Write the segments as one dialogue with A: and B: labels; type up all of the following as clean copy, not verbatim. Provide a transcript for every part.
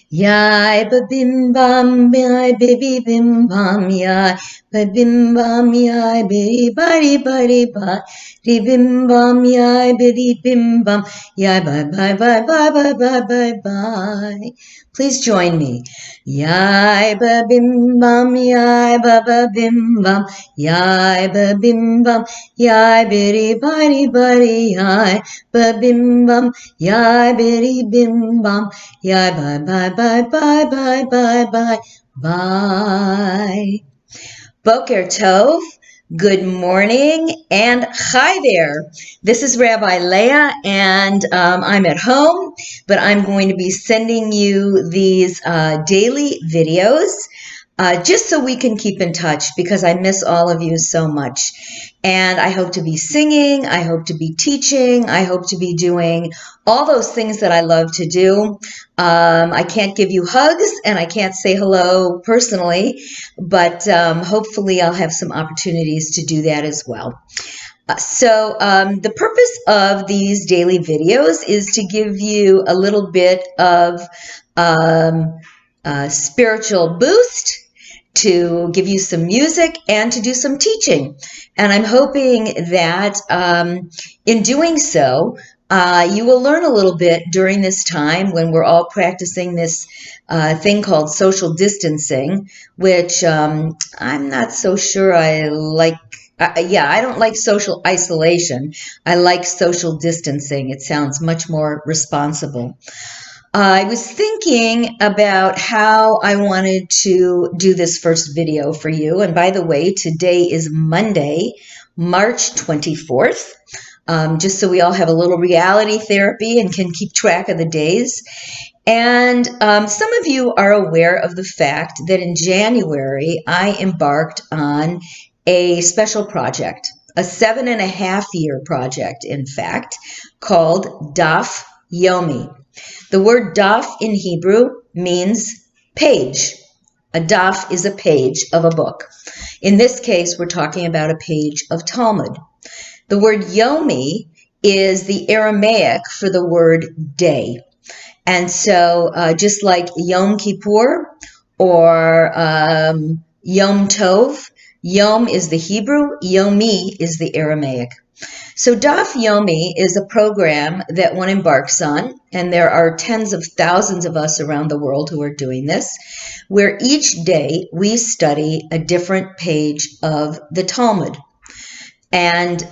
A: Yai ba bim bam yai baby bim bam yai ba bim bam yai bitty body body bye bim bam yai bitty bim bam yai bye bye bye bye bye bye bye bye. Please join me. Yai ba bim bam yai ba bim bam yai ba bim bam yai bitty body body yai ba bim bam yai bitty bim bam yai bye bye bye bye bye bye bye bye. Boker Tov, good morning, and hi there. This is Rabbi Leah, and I'm at home, but I'm going to be sending you these daily videos just so we can keep in touch because I miss all of you so much. And I hope to be singing, I hope to be teaching, I hope to be doing all those things that I love to do. I can't give you hugs and I can't say hello personally, but hopefully I'll have some opportunities to do that as well. So the purpose of these daily videos is to give you a little bit of spiritual boost, to give you some music, and to do some teaching. And I'm hoping that in doing so, you will learn a little bit during this time when we're all practicing this thing called social distancing, which I'm not so sure I like. I don't like social isolation. I like social distancing. It sounds much more responsible. I was thinking about how I wanted to do this first video for you. And by the way, today is Monday, March 24th, just so we all have a little reality therapy and can keep track of the days. And some of you are aware of the fact that in January, I embarked on a special project, a 7.5-year project, in fact, called Daf Yomi. The word daf in Hebrew means page. A daf is a page of a book. In this case, we're talking about a page of Talmud. The word yomi is the Aramaic for the word day. And so just like Yom Kippur or Yom Tov, Yom is the Hebrew, Yomi is the Aramaic. So Daf Yomi is a program that one embarks on, and there are tens of thousands of us around the world who are doing this, where each day we study a different page of the Talmud. And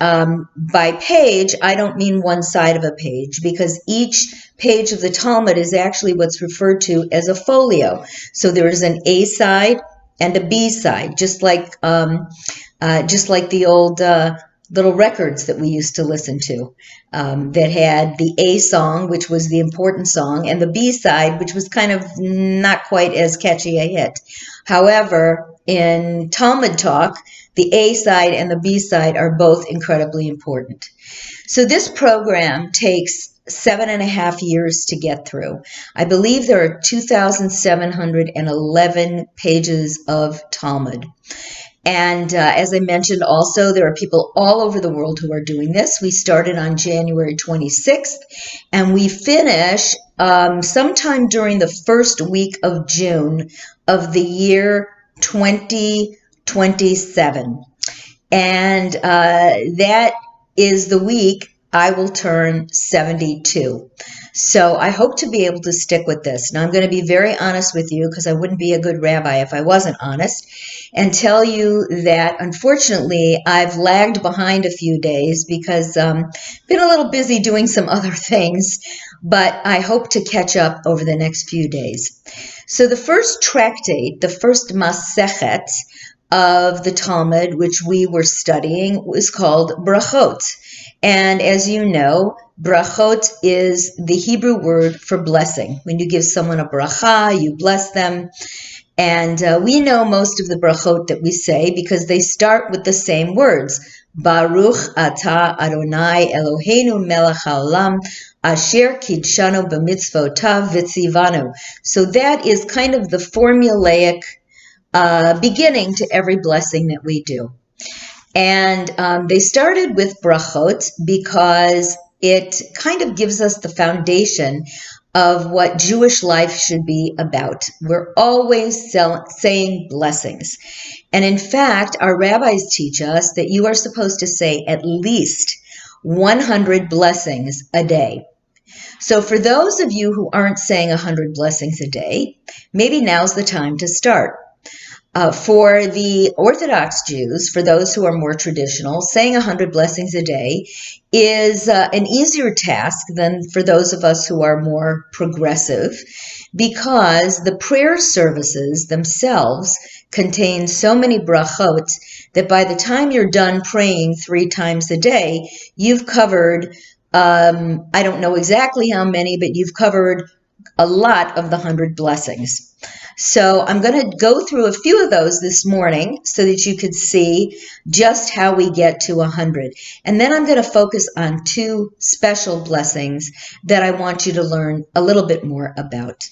A: by page, I don't mean one side of a page, because each page of the Talmud is actually what's referred to as a folio. So there is an A side and a B side, just like the old little records that we used to listen to that had the A song, which was the important song, and the B side, which was kind of not quite as catchy a hit. However, in Talmud talk, the A side and the B side are both incredibly important. So this program takes 7.5 years to get through. I believe there are 2,711 pages of Talmud. And as I mentioned also, there are people all over the world who are doing this. We started on January 26th, and we finish sometime during the first week of June of the year 2027. And that is the week I will turn 72. So I hope to be able to stick with this. Now, I'm going to be very honest with you because I wouldn't be a good rabbi if I wasn't honest, and tell you that unfortunately I've lagged behind a few days because been a little busy doing some other things, but I hope to catch up over the next few days. So the first tractate, the first Masechet of the Talmud, which we were studying, was called Brachot. And as you know, brachot is the Hebrew word for blessing. When you give someone a bracha, you bless them. And we know most of the brachot that we say because they start with the same words. Baruch atah Adonai Eloheinu melech haolam asher kidshanu b'mitzvotav v'tzivanu. So that is kind of the formulaic beginning to every blessing that we do. And they started with brachot because it kind of gives us the foundation of what Jewish life should be about. We're always saying blessings. And in fact, our rabbis teach us that you are supposed to say at least 100 blessings a day. So for those of you who aren't saying 100 blessings a day, maybe now's the time to start. For the Orthodox Jews, for those who are more traditional, saying 100 blessings a day is an easier task than for those of us who are more progressive, because the prayer services themselves contain so many brachot that by the time you're done praying 3 times a day, you've covered, I don't know exactly how many, but you've covered a lot of the 100 blessings. So I'm going to go through a few of those this morning so that you could see just how we get to 100. And then I'm going to focus on 2 special blessings that I want you to learn a little bit more about.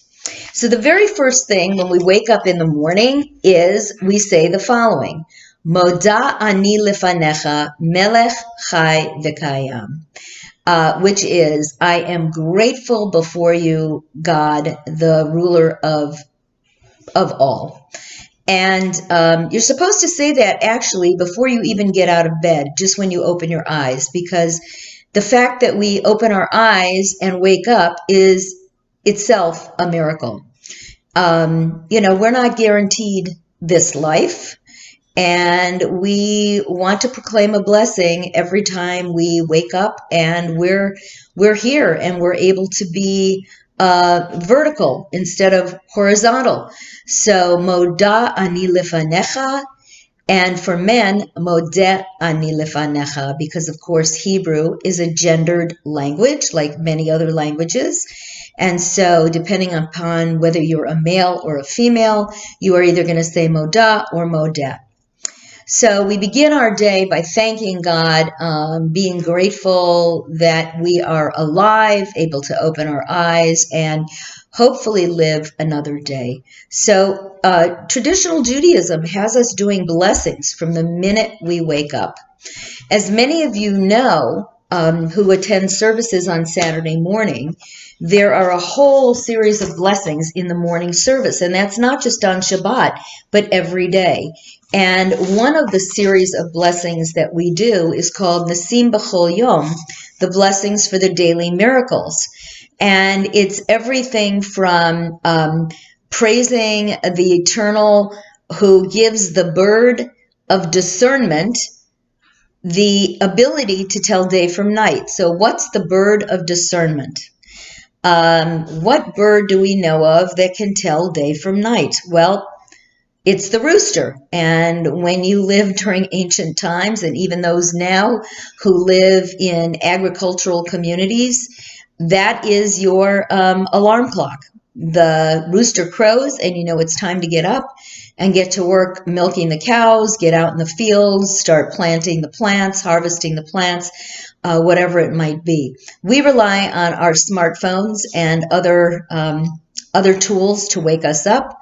A: So the very first thing when we wake up in the morning is we say the following: Moda ani lefanecha melech chai v'kayam. Which is, I am grateful before you, God, the ruler of all. And you're supposed to say that actually before you even get out of bed, just when you open your eyes, because the fact that we open our eyes and wake up is itself a miracle. We're not guaranteed this life, and we want to proclaim a blessing every time we wake up and we're here and we're able to be vertical instead of horizontal. So moda ani lefanecha, and for men, modeh ani lefanecha, because of course Hebrew is a gendered language like many other languages. And so depending upon whether you're a male or a female, you are either going to say moda or modeh. So we begin our day by thanking God, being grateful that we are alive, able to open our eyes, and hopefully live another day. So traditional Judaism has us doing blessings from the minute we wake up. As many of you know, who attend services on Saturday morning, there are a whole series of blessings in the morning service, and that's not just on Shabbat, but every day. And one of the series of blessings that we do is called Nasim B'chol Yom, the blessings for the daily miracles. And it's everything from praising the Eternal who gives the bird of discernment the ability to tell day from night. So what's the bird of discernment? What bird do we know of that can tell day from night? Well, it's the rooster. And when you lived during ancient times, and even those now who live in agricultural communities, that is your alarm clock. The rooster crows and you know it's time to get up and get to work milking the cows, get out in the fields, start planting the plants, harvesting the plants, whatever it might be. We rely on our smartphones and other tools to wake us up.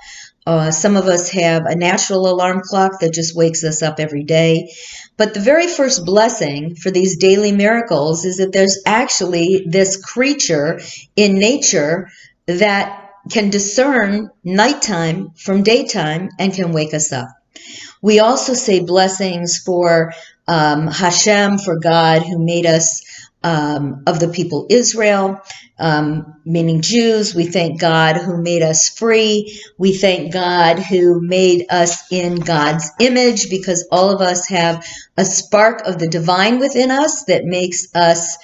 A: Some of us have a natural alarm clock that just wakes us up every day. But the very first blessing for these daily miracles is that there's actually this creature in nature that can discern nighttime from daytime and can wake us up. We also say blessings for Hashem, for God who made us of the people Israel, meaning Jews. We thank God who made us free. We thank God who made us in God's image, because all of us have a spark of the divine within us that makes us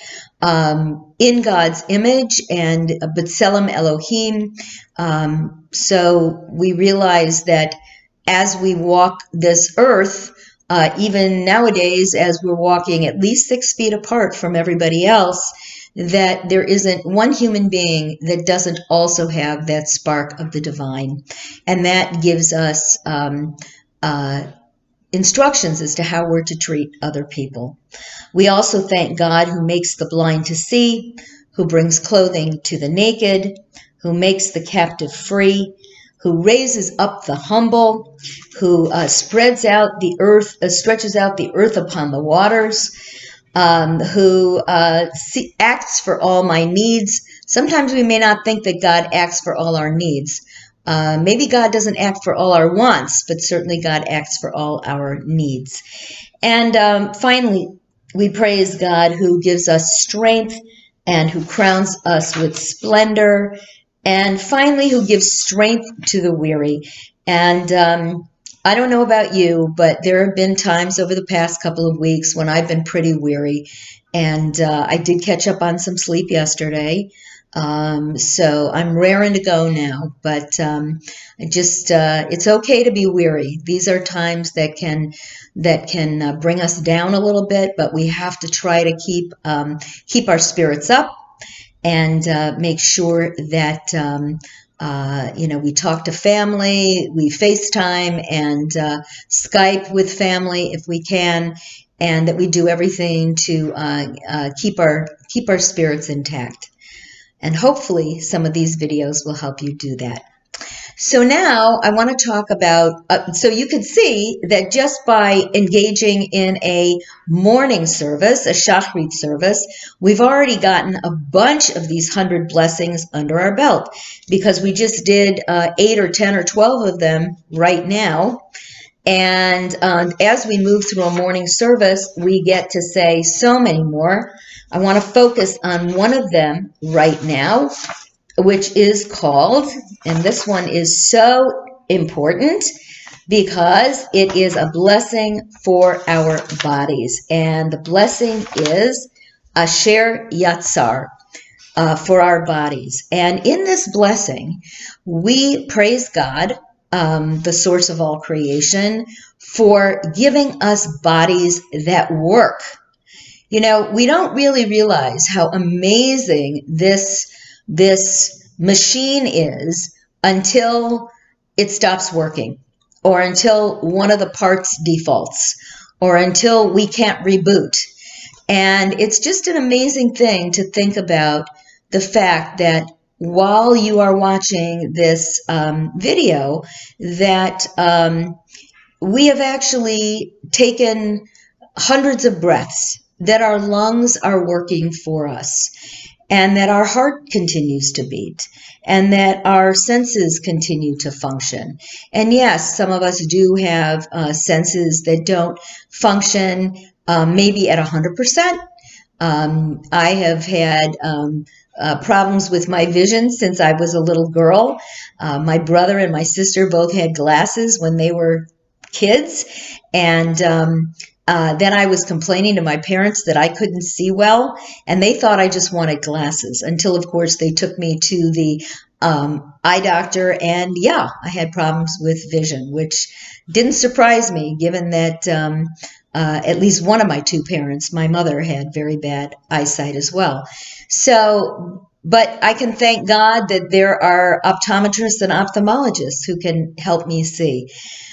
A: in God's image, and B'Tselem Elohim. So we realize that as we walk this earth, even nowadays, as we're walking at least 6 feet apart from everybody else, that there isn't one human being that doesn't also have that spark of the divine. And that gives us instructions as to how we're to treat other people. We also thank God who makes the blind to see, who brings clothing to the naked, who makes the captive free, who raises up the humble, who stretches out the earth upon the waters, who acts for all my needs Sometimes we may not think that God acts for all our needs. Maybe God doesn't act for all our wants, but certainly God acts for all our needs. And finally, we praise God who gives us strength and who crowns us with splendor. And finally, who gives strength to the weary. And I don't know about you, but there have been times over the past couple of weeks when I've been pretty weary. And I did catch up on some sleep yesterday. So I'm raring to go now, but it's okay to be weary. These are times that can bring us down a little bit, but we have to try to keep our spirits up and make sure that we talk to family, we FaceTime and Skype with family if we can, and that we do everything to keep our spirits intact. And hopefully some of these videos will help you do that. So now I want to talk about, so you can see that just by engaging in a morning service, a Shachrit service, we've already gotten a bunch of these 100 blessings under our belt, because we just did 8 or 10 or 12 of them right now. And as we move through a morning service, we get to say so many more. I want to focus on one of them right now, which is called, and this one is so important because it is a blessing for our bodies. And the blessing is Asher Yatzar, for our bodies. And in this blessing, we praise God, the source of all creation, for giving us bodies that work. You know, we don't really realize how amazing this machine is until it stops working, or until one of the parts defaults, or until we can't reboot. And it's just an amazing thing to think about the fact that while you are watching this video, that we have actually taken hundreds of breaths, that our lungs are working for us, and that our heart continues to beat, and that our senses continue to function. And yes, some of us do have senses that don't function maybe at 100%. I have had problems with my vision since I was a little girl. My brother and my sister both had glasses when they were kids, and then I was complaining to my parents that I couldn't see well, and they thought I just wanted glasses, until, of course, they took me to the eye doctor, and yeah, I had problems with vision, which didn't surprise me, given that at least one of my two parents, my mother, had very bad eyesight as well. So, but I can thank God that there are optometrists and ophthalmologists who can help me see.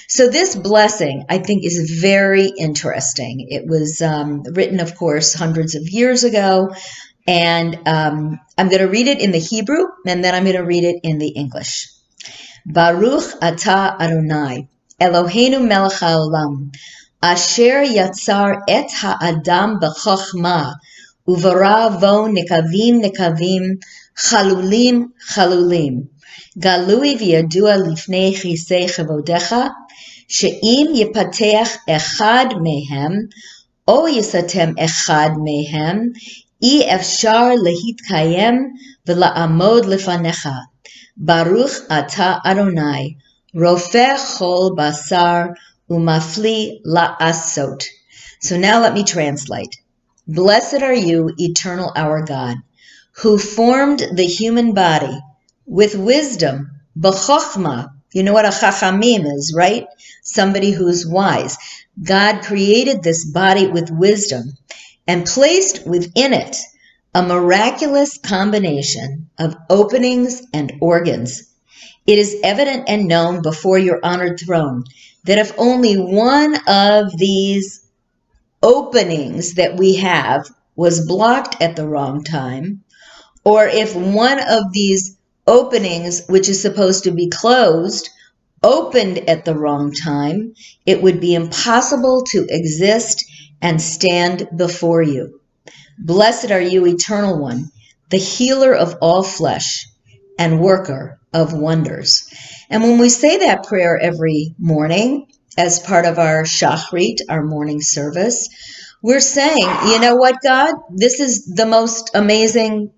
A: So this blessing, I think, is very interesting. It was written, of course, hundreds of years ago, and I'm going to read it in the Hebrew, and then I'm going to read it in the English. Baruch atah Adonai, Eloheinu melech haolam, asher yatzar et ha'adam b'chochma, uvara vo nekavim nekavim, chalulim chalulim, galui v'yadua lifnei chisei chavodecha, שאם יפתח אחד מהם, או יסתם אחד מהם, אי אפשר להתקיים ולעמוד לפניך. ברוך אתה אדוני, רופא כל בשר ומפליא לעשות. So now let me translate. Blessed are you, eternal our God, who formed the human body with wisdom, b'chokhmah. You know what a chachamim is, right? Somebody who's wise. God created this body with wisdom and placed within it a miraculous combination of openings and organs. It is evident and known before your honored throne that if only one of these openings that we have was blocked at the wrong time, or if one of these openings, which is supposed to be closed, opened at the wrong time, it would be impossible to exist and stand before you. Blessed are you, Eternal One, the healer of all flesh and worker of wonders. And when we say that prayer every morning as part of our Shachrit, our morning service, we're saying, you know what, God, this is the most amazing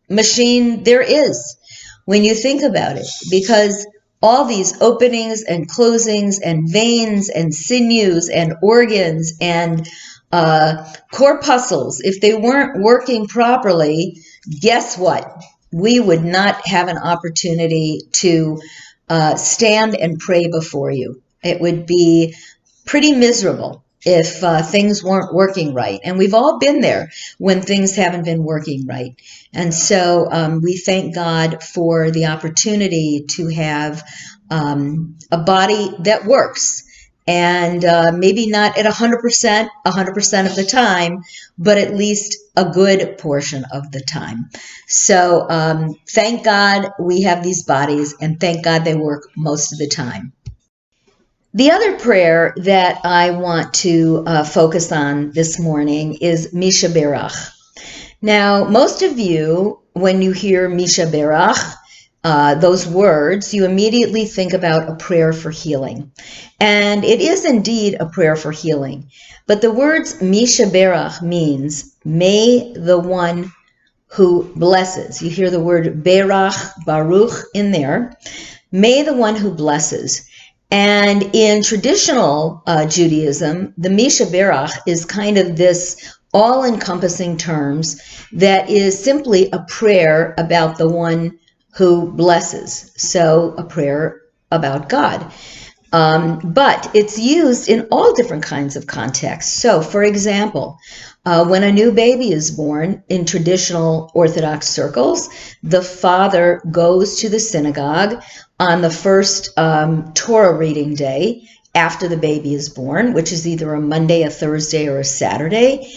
A: machine there is when you think about it, because all these openings and closings and veins and sinews and organs and corpuscles, if they weren't working properly, guess what? We would not have an opportunity to stand and pray before you. It would be pretty miserable if things weren't working right. And we've all been there when things haven't been working right. And so we thank God for the opportunity to have a body that works. And maybe not at 100% of the time, but at least a good portion of the time. So thank God we have these bodies, and thank God they work most of the time. The other prayer that I want to focus on this morning is Misha Berach. Now, most of you, when you hear Misha Berach, those words, you immediately think about a prayer for healing. And it is indeed a prayer for healing. But the words Misha Berach means, may the one who blesses. You hear the word Berach, Baruch in there. May the one who blesses. And in traditional Judaism, the Misha Berach is kind of this all-encompassing terms that is simply a prayer about the one who blesses. So a prayer about God. But it's used in all different kinds of contexts. So, for example, when a new baby is born in traditional Orthodox circles, the father goes to the synagogue on the first Torah reading day after the baby is born, which is either a Monday, a Thursday, or a Saturday,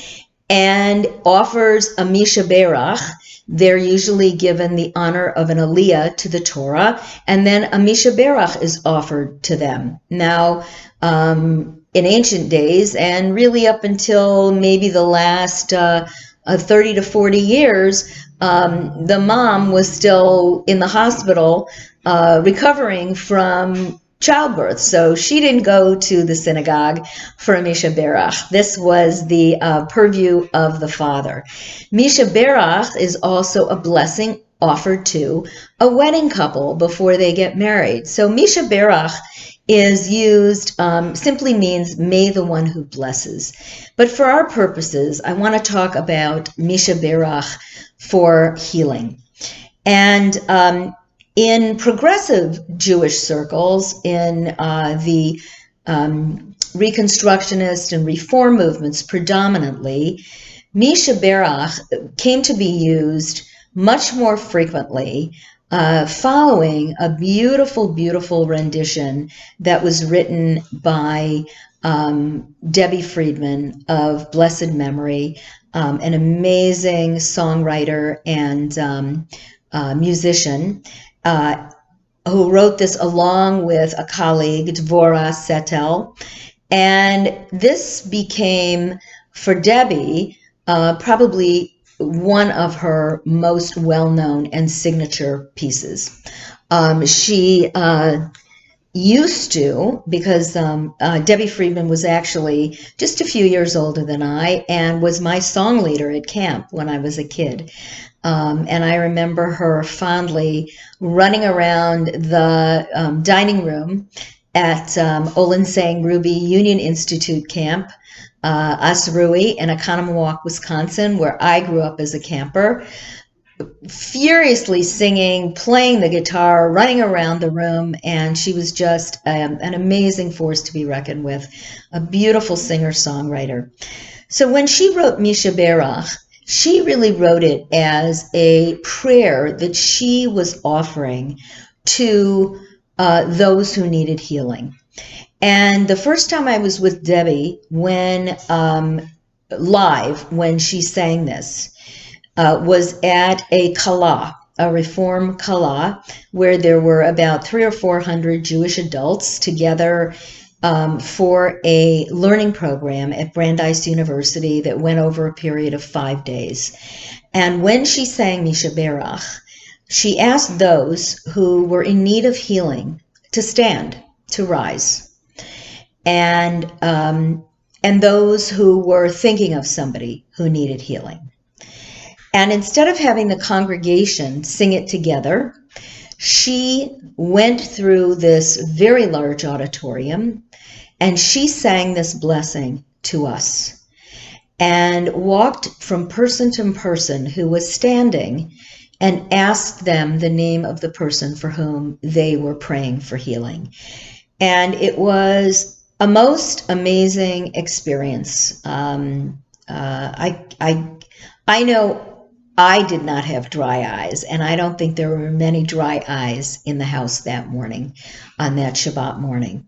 A: and offers a Misha Berach. They're usually given the honor of an aliyah to the Torah, and then a Misha Berach is offered to them. Now, in ancient days, and really up until maybe the last 30 to 40 years, the mom was still in the hospital recovering from childbirth. So she didn't go to the synagogue for a Misha Berach. This was the purview of the father. Misha Berach is also a blessing offered to a wedding couple before they get married. So Misha Berach is used, simply means may the one who blesses. But for our purposes, I want to talk about Misha Berach for healing. And in progressive Jewish circles, in the Reconstructionist and Reform movements predominantly, Misha Berach came to be used much more frequently following a beautiful, beautiful rendition that was written by Debbie Friedman of blessed memory, an amazing songwriter and musician, who wrote this along with a colleague, Dvorah Setel. And this became, for Debbie, probably one of her most well-known and signature pieces. She used to, because Debbie Friedman was actually just a few years older than I and was my song leader at camp when I was a kid. And I remember her fondly running around the dining room at Olin Sang Ruby Union Institute Camp, Asrui in Oconomowoc, Wisconsin, where I grew up as a camper, furiously singing, playing the guitar, running around the room, and she was just an amazing force to be reckoned with, a beautiful singer-songwriter. So when she wrote Misha Berach, she really wrote it as a prayer that she was offering to those who needed healing. And the first time I was with Debbie, when live, when she sang this, was at a Kala, a Reform Kala, where there were about 300 or 400 Jewish adults together for a learning program at Brandeis University that went over a period of 5 days. And when she sang Mi Sheberach, she asked those who were in need of healing to stand, to rise, and those who were thinking of somebody who needed healing. And instead of having the congregation sing it together, she went through this very large auditorium and she sang this blessing to us and walked from person to person who was standing and asked them the name of the person for whom they were praying for healing. And it was a most amazing experience. I know I did not have dry eyes, and I don't think there were many dry eyes in the house that morning, on that Shabbat morning.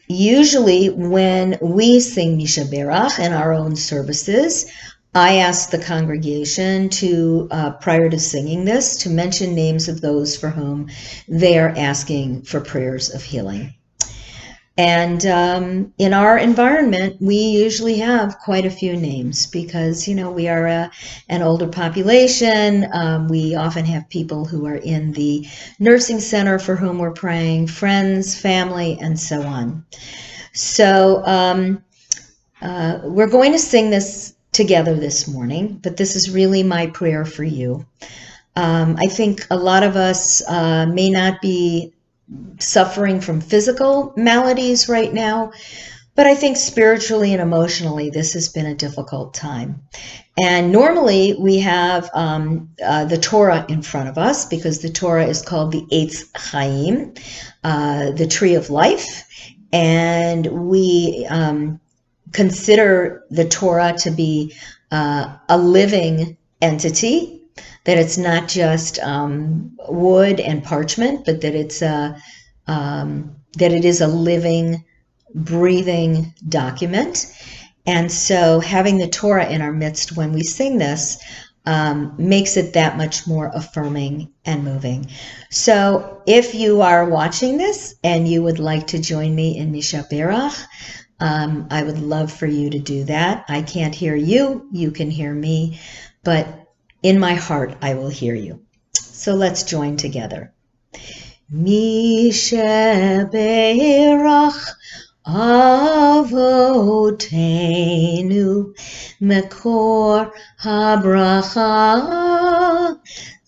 A: Usually when we sing Mi Sheberach in our own services, I ask the congregation to, prior to singing this, to mention names of those for whom they are asking for prayers of healing. And in our environment, we usually have quite a few names because, we are an older population. We often have people who are in the nursing center for whom we're praying, friends, family, and so on. So we're going to sing this together this morning, but this is really my prayer for you. I think a lot of us may not be suffering from physical maladies right now, but I think spiritually and emotionally this has been a difficult time. And normally we have the Torah in front of us because the Torah is called the Eitz Chaim, the tree of life, and we consider the Torah to be a living entity, that it's not just wood and parchment, but that it's that it is a living, breathing document. And so having the Torah in our midst when we sing this makes it that much more affirming and moving. So if you are watching this and you would like to join me in Mi Sheberach, I would love for you to do that. I can't hear you, you can hear me, but in my heart I will hear you. So let's join together. Mi Sheberach Avotenu Mekor HaBracha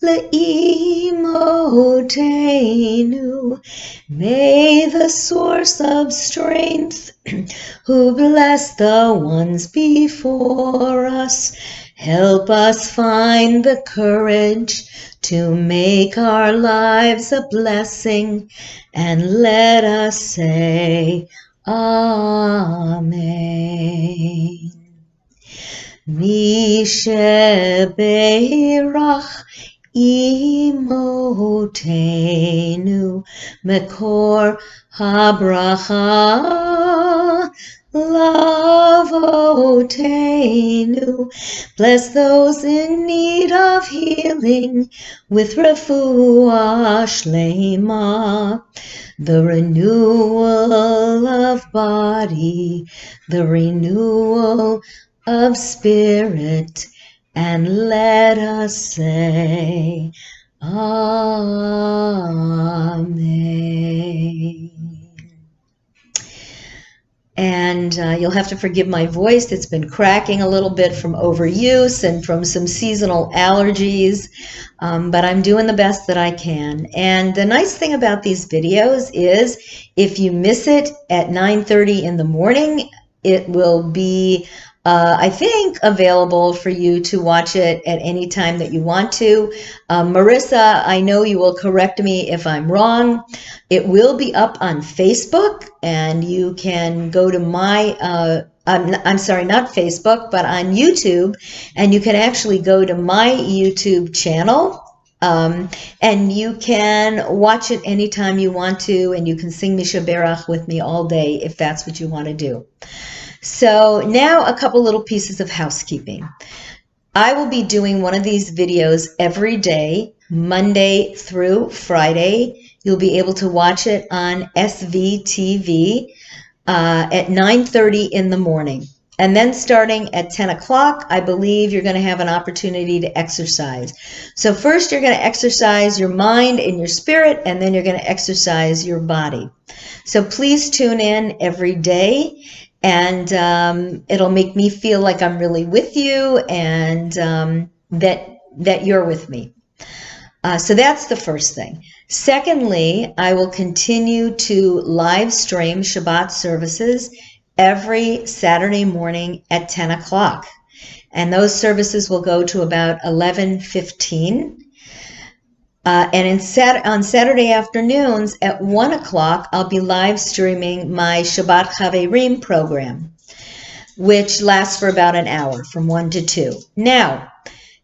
A: Le'imotenu. May the source of strength who blessed the ones before us help us find the courage to make our lives a blessing, and let us say Amen. Mi Sheberach Imotenu Mekor HaBracha Lavotenu. Bless those in need of healing with refuah shlema, the renewal of body, the renewal of spirit, and let us say Amen. And you'll have to forgive my voice. It's been cracking a little bit from overuse and from some seasonal allergies, but I'm doing the best that I can. And the nice thing about these videos is if you miss it at 9:30 in the morning, it will be I think available for you to watch it at any time that you want to. Marissa, I know you will correct me if I'm wrong. It will be up on Facebook, and you can go to my, I'm sorry, not Facebook, but on YouTube, and you can actually go to my YouTube channel, and you can watch it anytime you want to, and you can sing Mi Sheberach with me all day if that's what you want to do. So now a couple little pieces of housekeeping. I will be doing one of these videos every day, Monday through Friday. You'll be able to watch it on SVTV. at 9:30 in the morning. And then starting at 10 o'clock, I believe you're going to have an opportunity to exercise. So first you're going to exercise your mind and your spirit, and then you're going to exercise your body. So please tune in every day, and it'll make me feel like I'm really with you, and that you're with me. So that's the first thing. Secondly, I will continue to live stream Shabbat services every Saturday morning at 10 o'clock. And those services will go to about 11:15. And on Saturday afternoons at 1 o'clock, I'll be live streaming my Shabbat Chaverim program, which lasts for about an hour from 1 to 2. Now,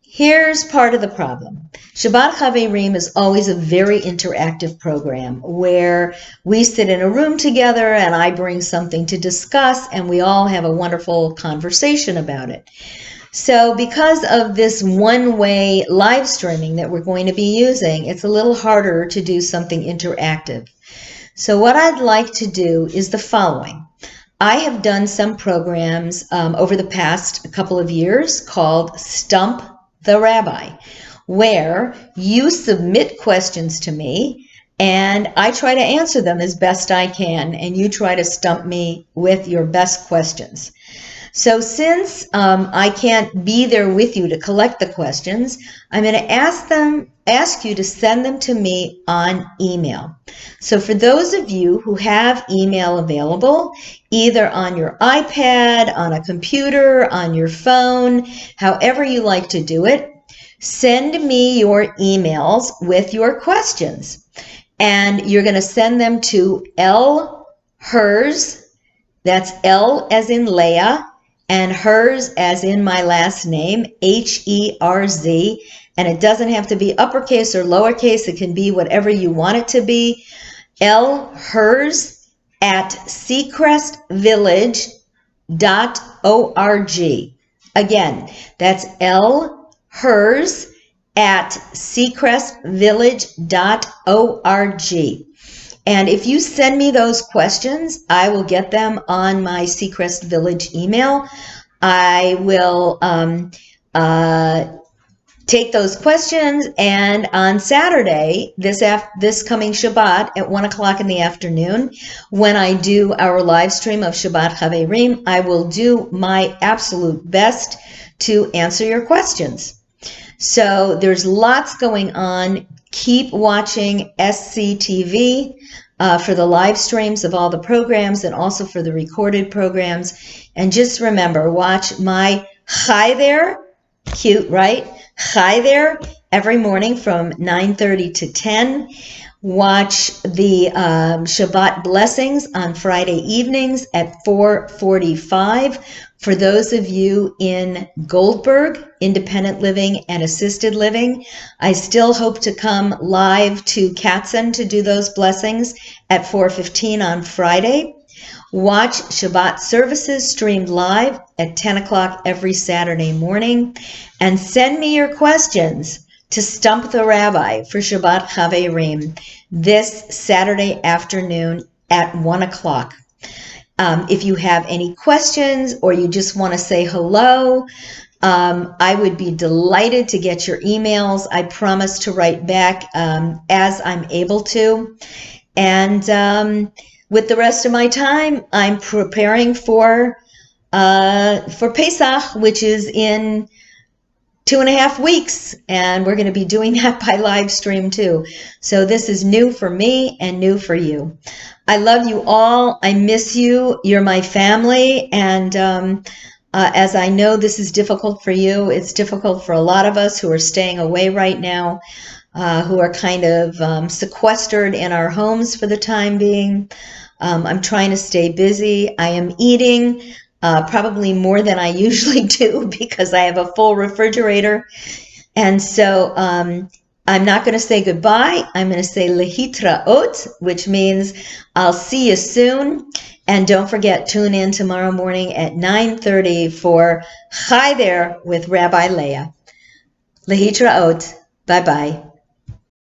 A: here's part of the problem. Shabbat Chaverim is always a very interactive program where we sit in a room together and I bring something to discuss and we all have a wonderful conversation about it. So because of this one-way live streaming that we're going to be using, it's a little harder to do something interactive. So what I'd like to do is the following. I have done some programs over the past couple of years called Stump the Rabbi, where you submit questions to me and I try to answer them as best I can, and you try to stump me with your best questions. So since I can't be there with you to collect the questions, I'm going to ask you to send them to me on email. So for those of you who have email available, either on your iPad, on a computer, on your phone, however you like to do it, send me your emails with your questions. And you're going to send them to L Herz, that's L as in Leah, and Herz as in my last name, H-E-R-Z, and it doesn't have to be uppercase or lowercase. It can be whatever you want it to be. L Herz at seacrestvillage.org. Again, that's L Herz at seacrestvillage.org. And if you send me those questions, I will get them on my Seacrest Village email. I will take those questions, and on Saturday, this coming Shabbat at 1 o'clock in the afternoon, when I do our live stream of Shabbat Chaverim, I will do my absolute best to answer your questions. So there's lots going on. Keep watching SCTV for the live streams of all the programs and also for the recorded programs. And just remember, watch my Hi There, cute, right? Hi There every morning from 9:30 to 10. Watch the Shabbat Blessings on Friday evenings at 4:45. For those of you in Goldberg, independent living and assisted living, I still hope to come live to Katzen to do those blessings at 4:15 on Friday. Watch Shabbat services streamed live at 10 o'clock every Saturday morning. And send me your questions to Stump the Rabbi for Shabbat Chaverim this Saturday afternoon at 1 o'clock. If you have any questions or you just want to say hello, I would be delighted to get your emails. I promise to write back as I'm able to. And with the rest of my time, I'm preparing for Pesach, which is in 2.5 weeks, and we're going to be doing that by live stream too. So this is new for me and new for you. I love you all. I miss you. You're my family, and as I know this is difficult for you, it's difficult for a lot of us who are staying away right now, who are kind of sequestered in our homes for the time being. I'm trying to stay busy. I am eating probably more than I usually do because I have a full refrigerator. And so I'm not going to say goodbye. I'm going to say lehitraot, which means I'll see you soon. And don't forget, tune in tomorrow morning at 9:30 for Hi There with Rabbi Leah. Lehitraot. Bye-bye.